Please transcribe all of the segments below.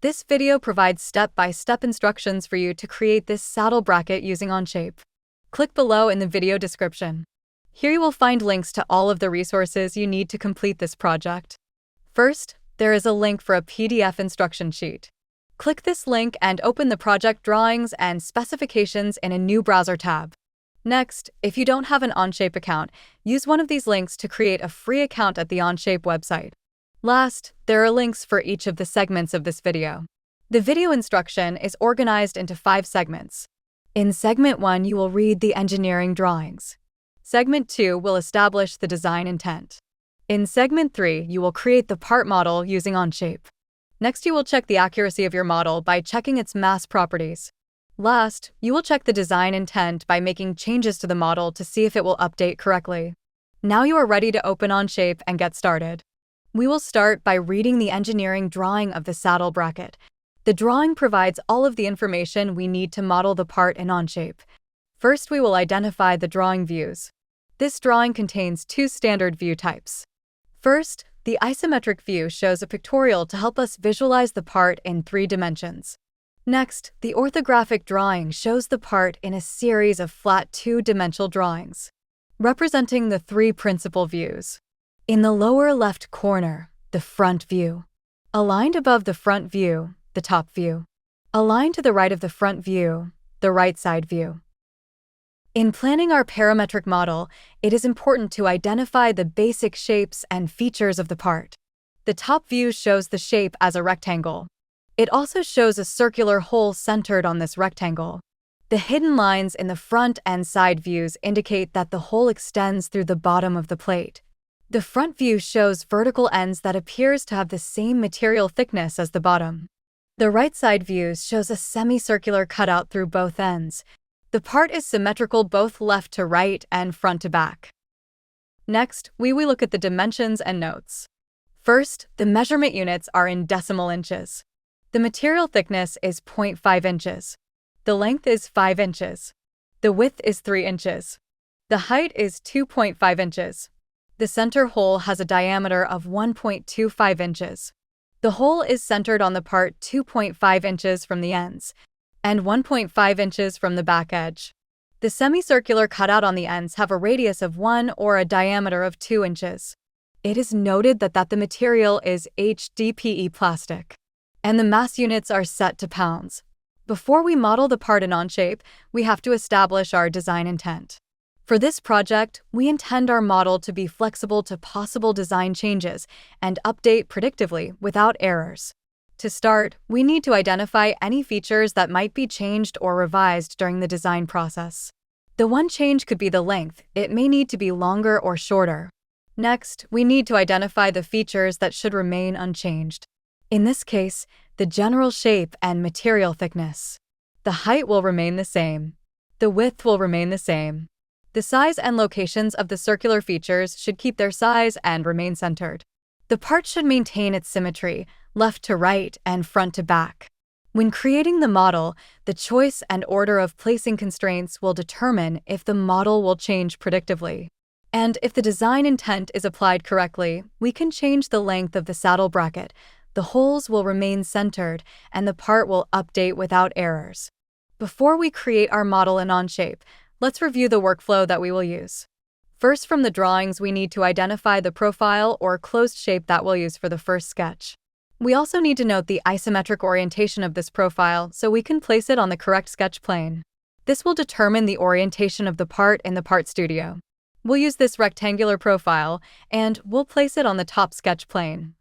This video provides step-by-step instructions for you to create this saddle bracket using Onshape. Click below in the video description. Here you will find links to all of the resources you need to complete this project. First, there is a link for a PDF instruction sheet. Click this link and open the project drawings and specifications in a new browser tab. Next, if you don't have an Onshape account, use one of these links to create a free account at the Onshape website. Last, there are links for each of the segments of this video. The video instruction is organized into 5 segments. In Segment 1, you will read the engineering drawings. Segment 2 will establish the design intent. In Segment 3, you will create the part model using Onshape. Next, you will check the accuracy of your model by checking its mass properties. Last, you will check the design intent by making changes to the model to see if it will update correctly. Now you are ready to open Onshape and get started. We will start by reading the engineering drawing of the saddle bracket. The drawing provides all of the information we need to model the part in Onshape. First, we will identify the drawing views. This drawing contains 2 standard view types. First, the isometric view shows a pictorial to help us visualize the part in 3 dimensions. Next, the orthographic drawing shows the part in a series of flat 2-dimensional drawings, representing the 3 principal views. In the lower left corner, the front view. Aligned above the front view, the top view. Aligned to the right of the front view, the right side view. In planning our parametric model, it is important to identify the basic shapes and features of the part. The top view shows the shape as a rectangle. It also shows a circular hole centered on this rectangle. The hidden lines in the front and side views indicate that the hole extends through the bottom of the plate. The front view shows vertical ends that appears to have the same material thickness as the bottom. The right side view shows a semicircular cutout through both ends. The part is symmetrical both left to right and front to back. Next, we will look at the dimensions and notes. First, the measurement units are in decimal inches. The material thickness is 0.5 inches. The length is 5 inches. The width is 3 inches. The height is 2.5 inches. The center hole has a diameter of 1.25 inches. The hole is centered on the part 2.5 inches from the ends and 1.5 inches from the back edge. The semicircular cutout on the ends have a radius of 1 or a diameter of 2 inches. It is noted that the material is HDPE plastic, and the mass units are set to pounds. Before we model the part in Onshape, we have to establish our design intent. For this project, we intend our model to be flexible to possible design changes and update predictively without errors. To start, we need to identify any features that might be changed or revised during the design process. The one change could be the length. It may need to be longer or shorter. Next, we need to identify the features that should remain unchanged. In this case, the general shape and material thickness. The height will remain the same. The width will remain the same. The size and locations of the circular features should keep their size and remain centered. The part should maintain its symmetry, left to right and front to back. When creating the model, the choice and order of placing constraints will determine if the model will change predictively. And if the design intent is applied correctly, we can change the length of the saddle bracket. The holes will remain centered, and the part will update without errors. Before we create our model in Onshape, let's review the workflow that we will use. First, from the drawings, we need to identify the profile or closed shape that we'll use for the first sketch. We also need to note the isometric orientation of this profile so we can place it on the correct sketch plane. This will determine the orientation of the part in the Part Studio. We'll use this rectangular profile, and we'll place it on the top sketch plane.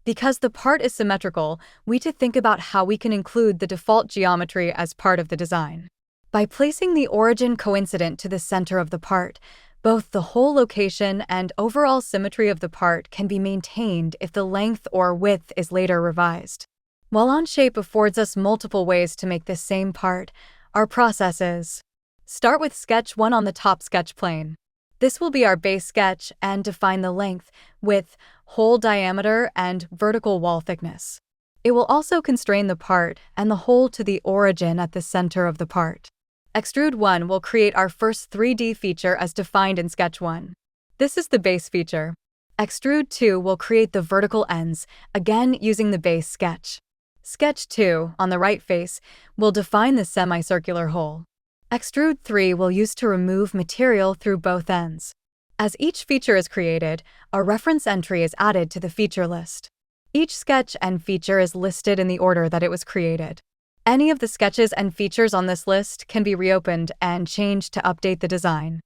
Because the part is symmetrical, we need to think about how we can include the default geometry as part of the design. By placing the origin coincident to the center of the part, both the hole location and overall symmetry of the part can be maintained if the length or width is later revised. While Onshape affords us multiple ways to make this same part, our process is: start with sketch 1 on the top sketch plane. This will be our base sketch and define the length, width, hole diameter, and vertical wall thickness. It will also constrain the part and the hole to the origin at the center of the part. Extrude 1 will create our first 3D feature as defined in Sketch 1. This is the base feature. Extrude 2 will create the vertical ends, again using the base sketch. Sketch 2, on the right face, will define the semicircular hole. Extrude 3 will use to remove material through both ends. As each feature is created, a reference entry is added to the feature list. Each sketch and feature is listed in the order that it was created. Any of the sketches and features on this list can be reopened and changed to update the design.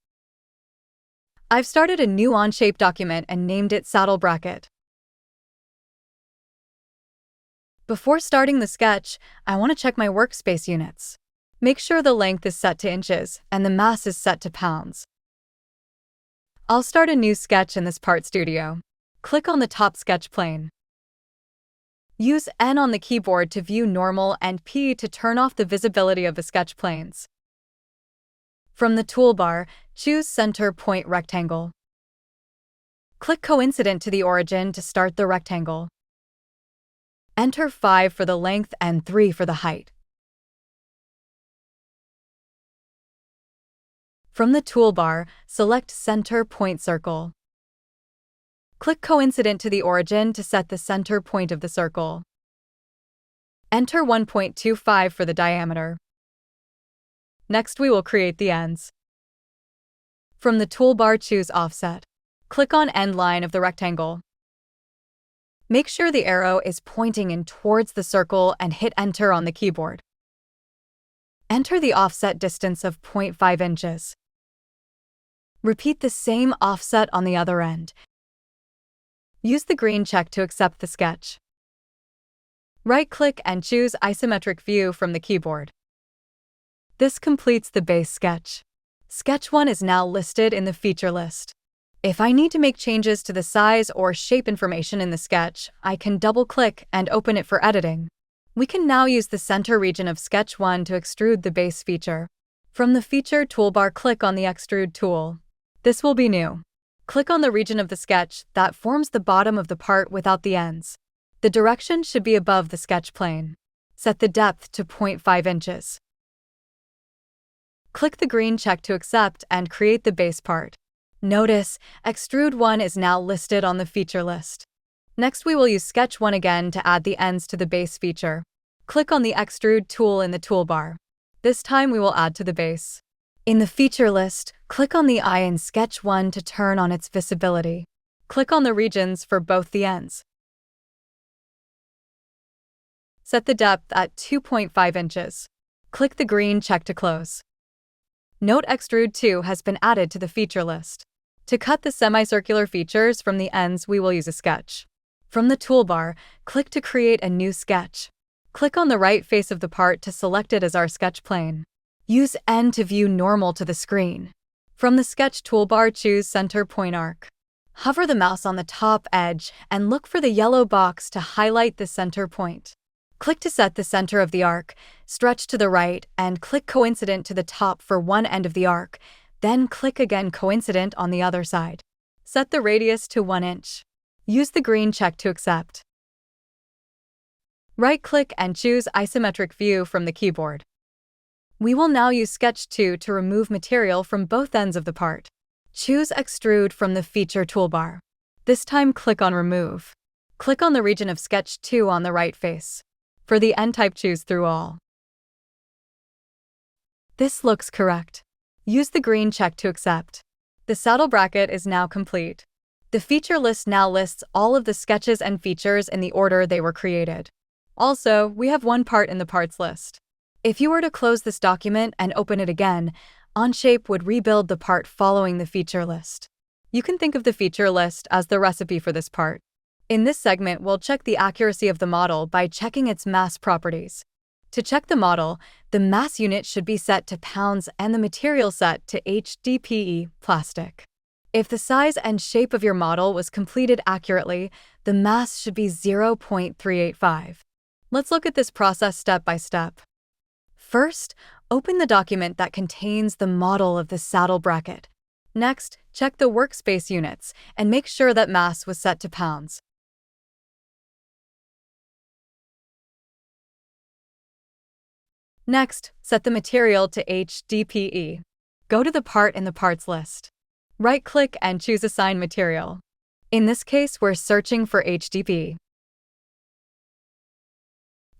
I've started a new Onshape document and named it Saddle Bracket. Before starting the sketch, I want to check my workspace units. Make sure the length is set to inches and the mass is set to pounds. I'll start a new sketch in this part studio. Click on the top sketch plane. Use N on the keyboard to view normal and P to turn off the visibility of the sketch planes. From the toolbar, choose Center Point Rectangle. Click Coincident to the origin to start the rectangle. Enter 5 for the length and 3 for the height. From the toolbar, select Center Point Circle. Click Coincident to the origin to set the center point of the circle. Enter 1.25 for the diameter. Next, we will create the ends. From the toolbar, choose Offset. Click on End Line of the rectangle. Make sure the arrow is pointing in towards the circle and hit Enter on the keyboard. Enter the offset distance of 0.5 inches. Repeat the same offset on the other end. Use the green check to accept the sketch. Right-click and choose Isometric View from the keyboard. This completes the base sketch. Sketch 1 is now listed in the feature list. If I need to make changes to the size or shape information in the sketch, I can double-click and open it for editing. We can now use the center region of Sketch 1 to extrude the base feature. From the Feature toolbar, click on the Extrude tool. This will be new. Click on the region of the sketch that forms the bottom of the part without the ends. The direction should be above the sketch plane. Set the depth to 0.5 inches. Click the green check to accept and create the base part. Notice, Extrude 1 is now listed on the feature list. Next, we will use Sketch 1 again to add the ends to the base feature. Click on the Extrude tool in the toolbar. This time we will add to the base. In the feature list, click on the eye in Sketch 1 to turn on its visibility. Click on the regions for both the ends. Set the depth at 2.5 inches. Click the green check to close. Note Extrude 2 has been added to the feature list. To cut the semicircular features from the ends, we will use a sketch. From the toolbar, click to create a new sketch. Click on the right face of the part to select it as our sketch plane. Use N to view normal to the screen. From the sketch toolbar, choose Center Point Arc. Hover the mouse on the top edge and look for the yellow box to highlight the center point. Click to set the center of the arc, stretch to the right, and click Coincident to the top for one end of the arc, then click again Coincident on the other side. Set the radius to 1 inch. Use the green check to accept. Right-click and choose Isometric View from the keyboard. We will now use Sketch 2 to remove material from both ends of the part. Choose Extrude from the Feature toolbar. This time, click on Remove. Click on the region of Sketch 2 on the right face. For the end type, choose Through All. This looks correct. Use the green check to accept. The saddle bracket is now complete. The feature list now lists all of the sketches and features in the order they were created. Also, we have one part in the parts list. If you were to close this document and open it again, Onshape would rebuild the part following the feature list. You can think of the feature list as the recipe for this part. In this segment, we'll check the accuracy of the model by checking its mass properties. To check the model, the mass unit should be set to pounds and the material set to HDPE plastic. If the size and shape of your model was completed accurately, the mass should be 0.385. Let's look at this process step by step. First, open the document that contains the model of the saddle bracket. Next, check the workspace units and make sure that mass was set to pounds. Next, set the material to HDPE. Go to the part in the parts list. Right-click and choose Assign Material. In this case, we're searching for HDPE.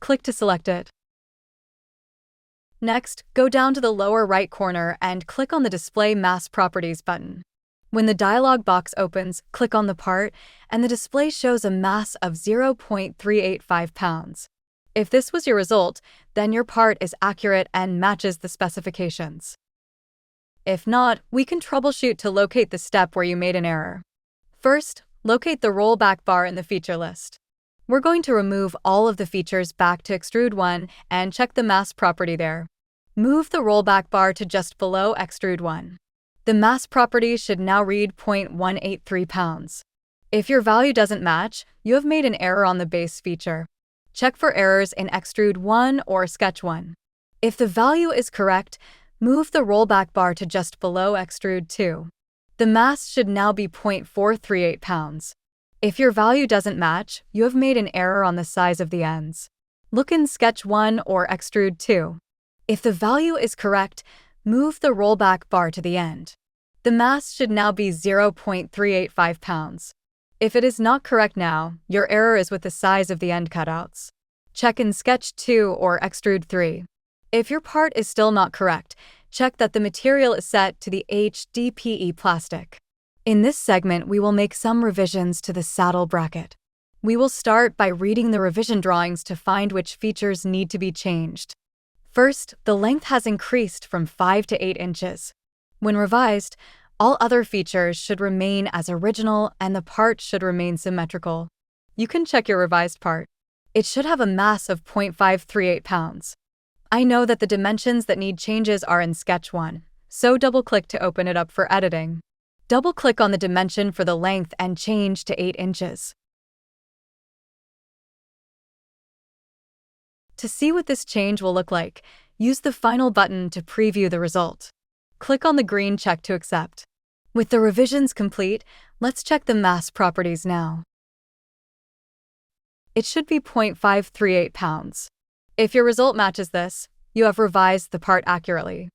Click to select it. Next, go down to the lower right corner and click on the Display Mass Properties button. When the dialog box opens, click on the part, and the display shows a mass of 0.385 pounds. If this was your result, then your part is accurate and matches the specifications. If not, we can troubleshoot to locate the step where you made an error. First, locate the rollback bar in the feature list. We're going to remove all of the features back to Extrude 1 and check the mass property there. Move the rollback bar to just below Extrude 1. The mass property should now read 0.183 pounds. If your value doesn't match, you have made an error on the base feature. Check for errors in Extrude 1 or Sketch 1. If the value is correct, move the rollback bar to just below Extrude 2. The mass should now be 0.438 pounds. If your value doesn't match, you have made an error on the size of the ends. Look in Sketch 1 or Extrude 2. If the value is correct, move the rollback bar to the end. The mass should now be 0.385 pounds. If it is not correct now, your error is with the size of the end cutouts. Check in Sketch 2 or Extrude 3. If your part is still not correct, check that the material is set to the HDPE plastic. In this segment, we will make some revisions to the saddle bracket. We will start by reading the revision drawings to find which features need to be changed. First, the length has increased from 5 to 8 inches. When revised, all other features should remain as original and the part should remain symmetrical. You can check your revised part. It should have a mass of 0.538 pounds. I know that the dimensions that need changes are in Sketch 1, so double-click to open it up for editing. Double-click on the dimension for the length and change to 8 inches. To see what this change will look like, use the Final button to preview the result. Click on the green check to accept. With the revisions complete, let's check the mass properties now. It should be 0.538 pounds. If your result matches this, you have revised the part accurately.